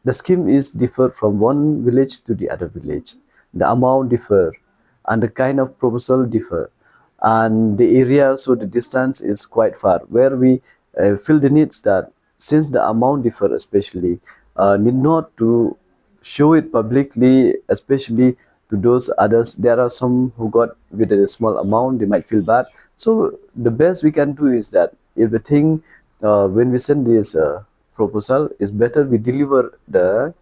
The scheme is differ from one village to the other village. The amount differ, and the kind of proposal differ, and the area, so the distance is quite far. Where we feel the needs that since the amount differ, especially need not to show it publicly, especially to those others. There are some who got with a small amount, they might feel bad. So the best we can do is that if the thing when we send this proposal, is better we deliver the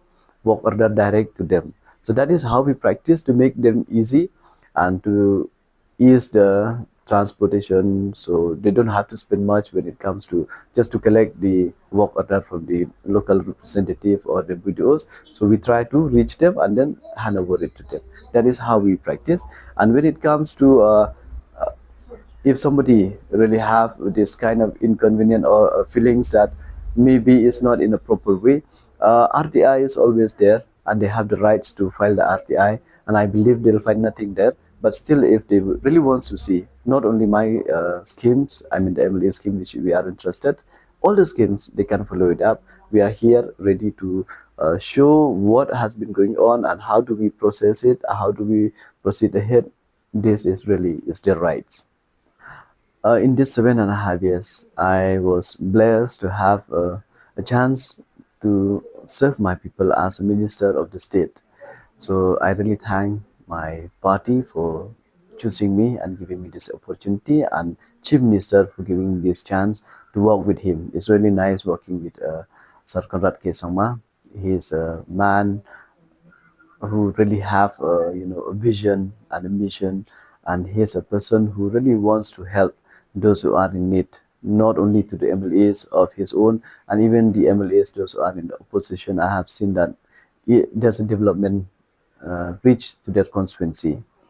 work order direct to them. So that is how we practice to make them easy and to ease the transportation, so they don't have to spend much when it comes to just to collect the work order from the local representative or the BDOs. So we try to reach them and then hand over it to them. That is how we practice. And when it comes to if somebody really have this kind of inconvenient or feelings that maybe it's not in a proper way, RTI is always there, and they have the rights to file the RTI, and I believe they'll find nothing there. But still, if they really want to see not only my schemes, I mean the MLA scheme which we are interested, all the schemes they can follow it up. We are here ready to show what has been going on and how do we process it, how do we proceed ahead. This is really is their rights. In this 7.5 years, I was blessed to have a chance to serve my people as a minister of the state. So I really thank my party for choosing me and giving me this opportunity, and Chief Minister for giving me this chance to work with him. It's really nice working with Sir Conrad K. Sangma. He's a man who really have a vision and a mission, and he's a person who really wants to help those who are in need, not only to the MLAs of his own, and even the MLAs those who are in the opposition. I have seen that there's a development reach to their constituency.